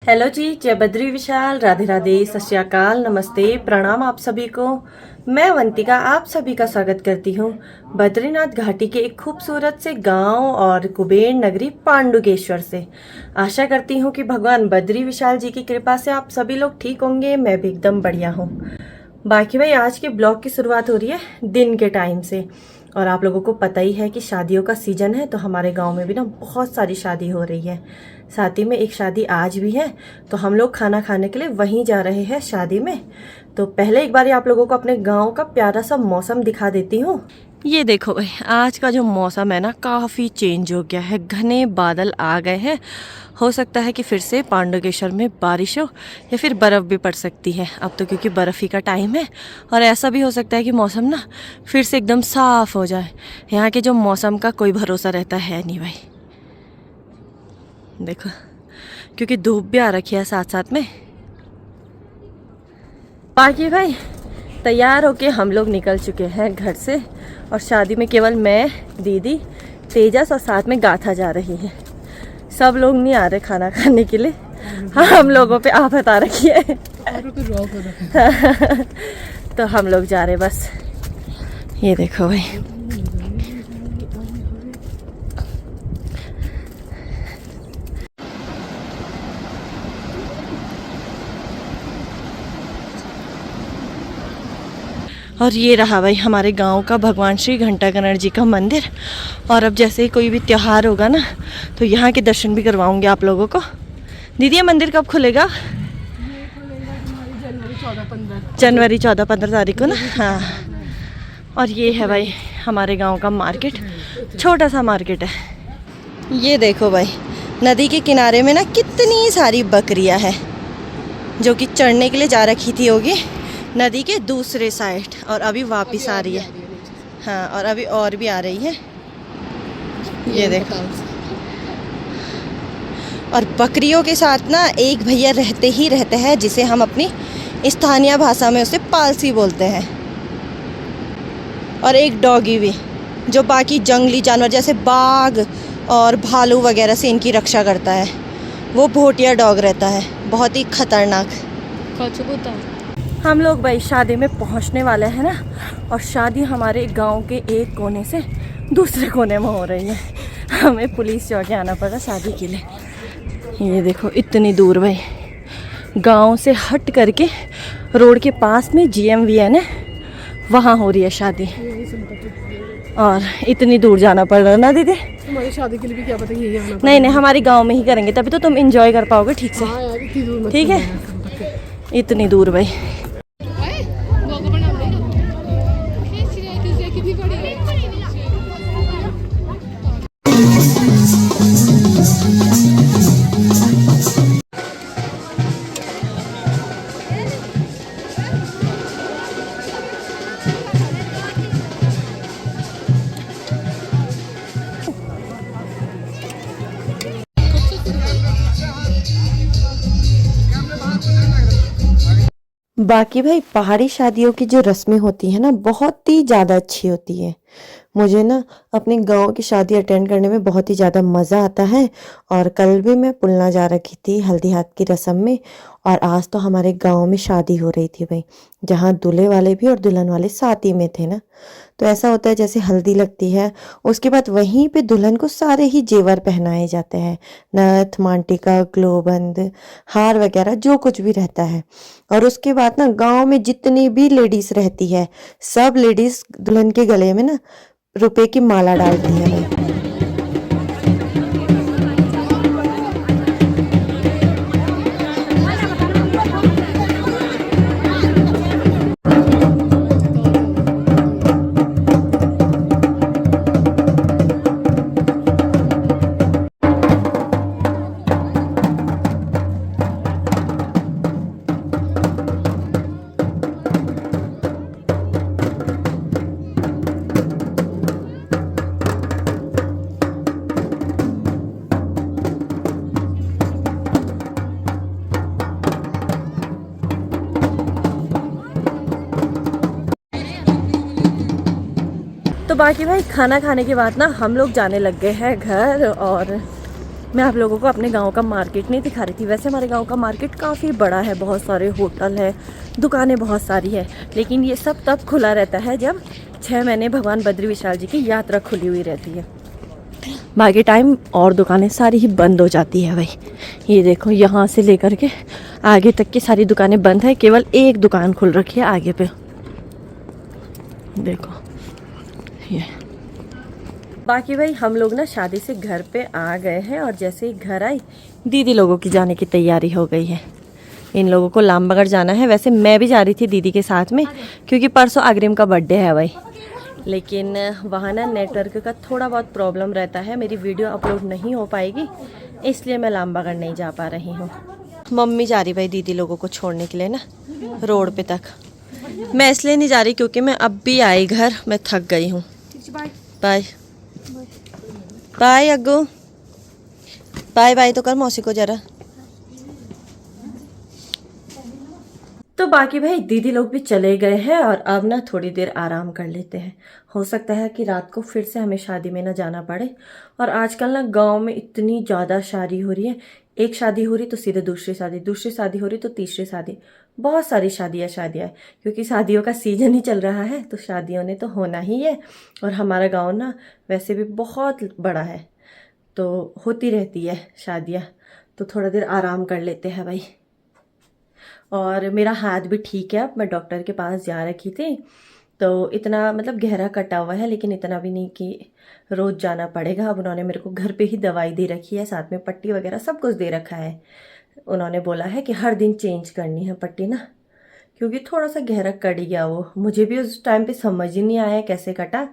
Hello जी, जय बद्री विशाल, राधे राधे, सत श्री अकाल, नमस्ते, प्रणाम आप सभी को। मैं अवंतिका आप सभी का स्वागत करती हूँ बद्रीनाथ घाटी के एक खूबसूरत से गांव और कुबेर नगरी पांडुकेश्वर से। आशा करती हूँ कि भगवान बद्री विशाल जी की कृपा से आप सभी लोग ठीक होंगे। मैं भी एकदम बढ़िया हूँ। बाकी भाई आज के ब्लॉग की शुरुआत हो रही है दिन के टाइम से, और आप लोगों को पता ही है कि शादियों का सीजन है, तो हमारे गांव में भी ना बहुत सारी शादी हो रही है। साथ ही में एक शादी आज भी है, तो हम लोग खाना खाने के लिए वहीं जा रहे हैं शादी में। तो पहले एक बार आप लोगों को अपने गांव का प्यारा सा मौसम दिखा देती हूँ। ये देखो भाई, आज का जो मौसम है ना काफ़ी चेंज हो गया है, घने बादल आ गए हैं। हो सकता है कि फिर से पांडुकेश्वर में बारिश हो या फिर बर्फ़ भी पड़ सकती है अब तो, क्योंकि बर्फ़ ही का टाइम है। और ऐसा भी हो सकता है कि मौसम ना फिर से एकदम साफ़ हो जाए। यहाँ के जो मौसम का कोई भरोसा रहता है नहीं भाई। देखो, क्योंकि धूप भी आ रखी है साथ साथ में। बाकी भाई तैयार होके हम लोग निकल चुके हैं घर से, और शादी में केवल मैं, दीदी, तेजस और साथ में गाथा जा रही है। सब लोग नहीं आ रहे खाना खाने के लिए। हाँ, हम लोगों पे आफत आ रखी है। तो हम लोग जा रहे बस। ये देखो भाई, और ये रहा भाई हमारे गांव का भगवान श्री घंटाकर्ण जी का मंदिर। और अब जैसे ही कोई भी त्यौहार होगा ना, तो यहाँ के दर्शन भी करवाऊंगी आप लोगों को। दीदी ये मंदिर कब खुलेगा? जनवरी 14-15 तारीख को ना। हाँ, और ये है भाई हमारे गांव का मार्केट, छोटा सा मार्केट है। ये देखो भाई, नदी के किनारे में ना कितनी सारी बकरियां हैं, जो कि चढ़ने के लिए जा रखी थी होगी नदी के दूसरे साइड, और अभी वापस आ रही है। हाँ, और अभी और भी आ रही है। ये देखो, और बकरियों के साथ ना एक भैया रहते ही रहते हैं, जिसे हम अपनी स्थानीय भाषा में उसे पालसी बोलते हैं। और एक डॉगी भी, जो बाकी जंगली जानवर जैसे बाघ और भालू वगैरह से इनकी रक्षा करता है। वो भोटिया डॉग रहता है, बहुत ही खतरनाक। हम लोग भाई शादी में पहुंचने वाले हैं ना, और शादी हमारे गांव के एक कोने से दूसरे कोने में हो रही है। हमें पुलिस चौकी आना पड़ा शादी के लिए। ये देखो इतनी दूर भाई, गांव से हट करके रोड के पास में GMVN है, वहाँ हो रही है शादी। और इतनी दूर जाना पड़ रहा है ना दीदी। तुम्हारी शादी के लिए भी क्या पता यही है? नहीं नहीं, हमारी गांव में ही करेंगे, तभी तो तुम एंजॉय कर पाओगे ठीक से। हाँ यार, इतनी दूर मत ठीक है, इतनी दूर भाई। बाकी भाई पहाड़ी शादियों की जो रस्में होती है ना, बहुत ही ज़्यादा अच्छी होती है। मुझे ना अपने गांव की शादी अटेंड करने में बहुत ही ज़्यादा मज़ा आता है। और कल भी मैं पुलना जा रखी थी हल्दी हाथ की रस्म में, और आज तो हमारे गांव में शादी हो रही थी भाई, जहाँ दूल्हे वाले भी और दुल्हन वाले साथ ही में थे ना। तो ऐसा होता है जैसे हल्दी लगती है, उसके बाद वहीं पे दुल्हन को सारे ही जेवर पहनाए जाते हैं, नथ, मांटिका, ग्लोबंद, हार वगैरह जो कुछ भी रहता है। और उसके बाद ना गांव में जितनी भी लेडीज रहती है, सब लेडीज दुल्हन के गले में ना रुपए की माला डालती है भाई। तो बाकी भाई खाना खाने के बाद ना हम लोग जाने लग गए हैं घर। और मैं आप लोगों को अपने गांव का मार्केट नहीं दिखा रही थी। वैसे हमारे गांव का मार्केट काफ़ी बड़ा है, बहुत सारे होटल है, दुकानें बहुत सारी है, लेकिन ये सब तब खुला रहता है जब 6 महीने भगवान बद्री विशाल जी की यात्रा खुली हुई रहती है। बाकी टाइम और दुकानें सारी ही बंद हो जाती है भाई। ये देखो यहाँ से लेकर के आगे तक की सारी दुकानें बंद है, केवल एक दुकान खुल रखी है आगे पे, देखो ये। बाकी भाई हम लोग ना शादी से घर पे आ गए हैं और जैसे ही घर आई दीदी लोगों की जाने की तैयारी हो गई है। इन लोगों को लामबगड़ जाना है। वैसे मैं भी जा रही थी दीदी के साथ में, क्योंकि परसों अग्रिम का बर्थडे है भाई, लेकिन वहाँ ना नेटवर्क का थोड़ा बहुत प्रॉब्लम रहता है, मेरी वीडियो अपलोड नहीं हो पाएगी, इसलिए मैं लामबगड़ नहीं जा पा रही हूँ। मम्मी जा रही भाई दीदी लोगों को छोड़ने के लिए ना रोड पे तक। मैं इसलिए नहीं जा रही क्योंकि मैं अब भी आई घर, मैं थक गई हूँ। बाय बाय अग्गू, बाय बाय तो कर मौसी को जरा। तो बाकी भाई दीदी लोग भी चले गए हैं और अब ना थोड़ी देर आराम कर लेते हैं। हो सकता है कि रात को फिर से हमें शादी में ना जाना पड़े। और आजकल ना गांव में इतनी ज़्यादा शादी हो रही है, एक शादी हो रही तो सीधे दूसरी शादी, दूसरी शादी हो रही तो तीसरी शादी, बहुत सारी शादियाँ, क्योंकि शादियों का सीजन ही चल रहा है तो शादियों ने तो होना ही है। और हमारा गाँव ना वैसे भी बहुत बड़ा है, तो होती रहती है शादियाँ, तो थोड़ा देर आराम कर लेते हैं भाई। और मेरा हाथ भी ठीक है, अब मैं डॉक्टर के पास जा रखी थी, तो इतना मतलब गहरा कटा हुआ है, लेकिन इतना भी नहीं कि रोज़ जाना पड़ेगा। अब उन्होंने मेरे को घर पे ही दवाई दे रखी है, साथ में पट्टी वगैरह सब कुछ दे रखा है। उन्होंने बोला है कि हर दिन चेंज करनी है पट्टी ना, क्योंकि थोड़ा सा गहरा कट गया वो। मुझे भी उस टाइम पे समझ ही नहीं आया कैसे कटा,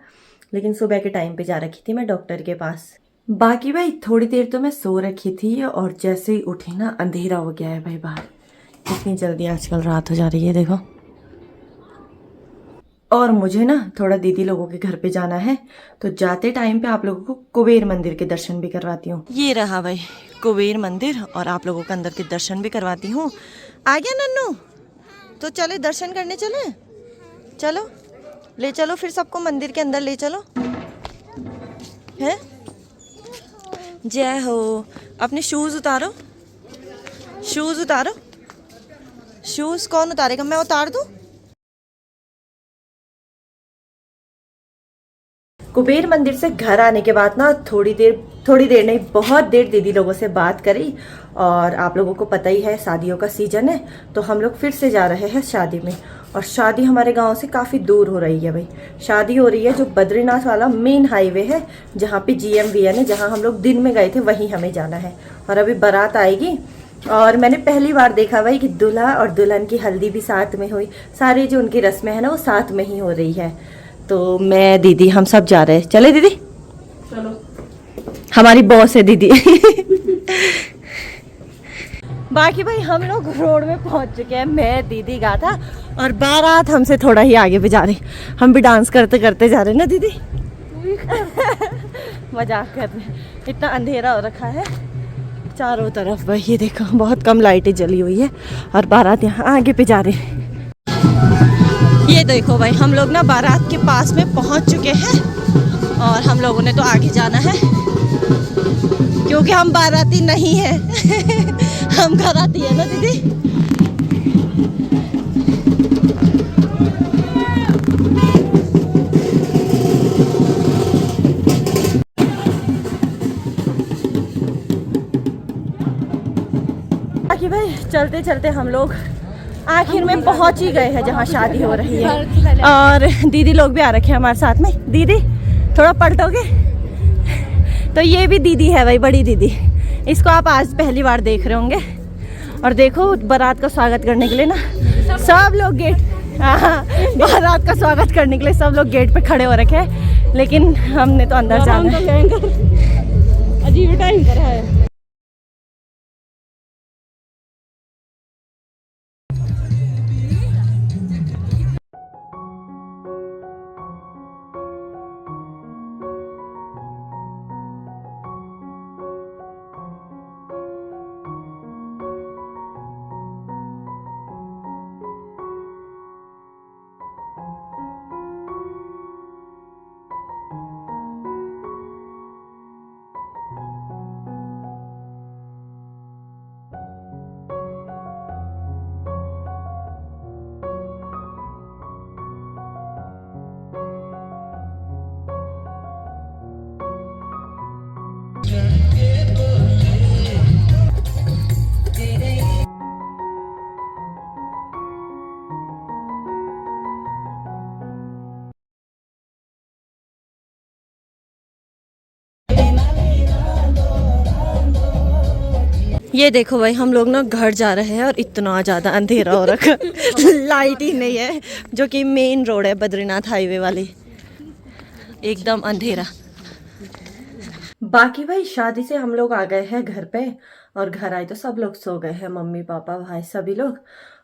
लेकिन सुबह के टाइम पे जा रखी थी मैं डॉक्टर के पास। बाकी भाई थोड़ी देर तो मैं सो रखी थी और जैसे ही उठी ना अंधेरा हो गया है भाई बाहर। इतनी जल्दी आजकल रात हो जा रही है देखो। और मुझे ना थोड़ा दीदी लोगों के घर पे जाना है, तो जाते टाइम पे आप लोगों को कुबेर मंदिर के दर्शन भी करवाती हूँ। ये रहा भाई कुबेर मंदिर, और आप लोगों के अंदर के दर्शन भी करवाती हूँ। आ गया नन्नू, तो चले दर्शन करने चले, चलो ले चलो फिर सबको मंदिर के अंदर ले चलो। है जय हो। अपने शूज उतारो, शूज उतारो। शूज कौन उतारेगा, मैं उतार दूं? कुबेर मंदिर से घर आने के बाद ना थोड़ी देर नहीं, बहुत देर दीदी लोगों से बात करी। और आप लोगों को पता ही है शादियों का सीजन है, तो हम लोग फिर से जा रहे हैं शादी में। और शादी हमारे गांव से काफ़ी दूर हो रही है भाई। शादी हो रही है जो बद्रीनाथ वाला मेन हाईवे है, जहाँ पे GMVN है, जहाँ हम लोग दिन में गए थे वहीं हमें जाना है। और अभी बारात आएगी, और मैंने पहली बार देखा भाई कि दूल्हा और दुल्हन की हल्दी भी साथ में हुई, सारी जो उनकी रस्में हैं ना वो साथ में ही हो रही है। तो मैं दीदी हम सब जा रहे हैं, चले दीदी? चलो, हमारी बॉस है दीदी। बाकी भाई हम लोग रोड में पहुंच चुके हैं, मैं दीदी गाथा और बारात हमसे थोड़ा ही आगे भी जा रही। हम भी डांस करते करते जा रहे हैं ना दीदी। मजाक कर रहे हैं, इतना अंधेरा हो रखा है चारों तरफ भाई। ये देखो बहुत कम लाइटें जली हुई है और बारात यहाँ आगे पे जा रही है। ये देखो भाई हम लोग ना बारात के पास में पहुंच चुके हैं, और हम लोगों ने तो आगे जाना है क्योंकि हम बाराती नहीं है। हम घराती है ना दीदी। बाकी भाई चलते चलते हम लोग आखिर में पहुंच ही गए हैं जहाँ शादी हो रही है। और दीदी लोग भी आ रखे हैं हमारे साथ में। दीदी थोड़ा पलटोगे? तो ये भी दीदी है भाई, बड़ी दीदी। इसको आप आज पहली बार देख रहे होंगे। और देखो बारात का स्वागत करने के लिए ना सब लोग बारात का स्वागत करने के लिए सब लोग गेट पे खड़े हो रखे हैं, लेकिन हमने तो अंदर जाना है। अजीब टाइम कर रहा है। ये देखो भाई, हम लोग ना घर जा रहे हैं और इतना ज़्यादा अंधेरा हो रखा लाइट ही नहीं है, जो कि मेन रोड है बद्रीनाथ हाईवे वाली, एकदम अंधेरा। बाकी भाई शादी से हम लोग आ गए हैं घर पे, और घर आए तो सब लोग सो गए हैं, मम्मी पापा भाई सभी लोग।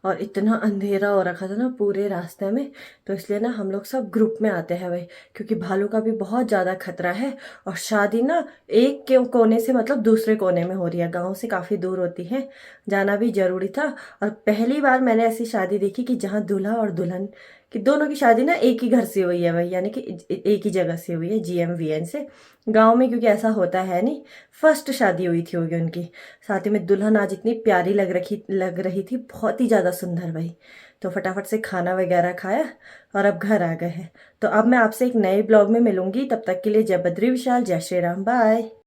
और इतना अंधेरा हो रखा था ना पूरे रास्ते में, तो इसलिए ना हम लोग सब ग्रुप में आते हैं भाई, क्योंकि भालू का भी बहुत ज़्यादा खतरा है। और शादी ना एक के कोने से मतलब दूसरे कोने में हो रही है, गांव से काफ़ी दूर होती है, जाना भी जरूरी था। और पहली बार मैंने ऐसी शादी देखी कि जहाँ दूल्हा और दुल्हन कि दोनों की शादी ना एक ही घर से हुई है भाई, यानी कि एक ही जगह से हुई है, GMVN से। गांव में क्योंकि ऐसा होता है नहीं, फर्स्ट शादी हुई थी होगी उनकी। साथ ही में दुल्हन आज इतनी प्यारी लग रही थी, बहुत ही ज़्यादा सुंदर भाई। तो फटाफट से खाना वगैरह खाया और अब घर आ गए हैं। तो अब मैं आपसे एक नए ब्लॉग में मिलूंगी, तब तक के लिए जय बद्री विशाल, जय श्री राम, बाय।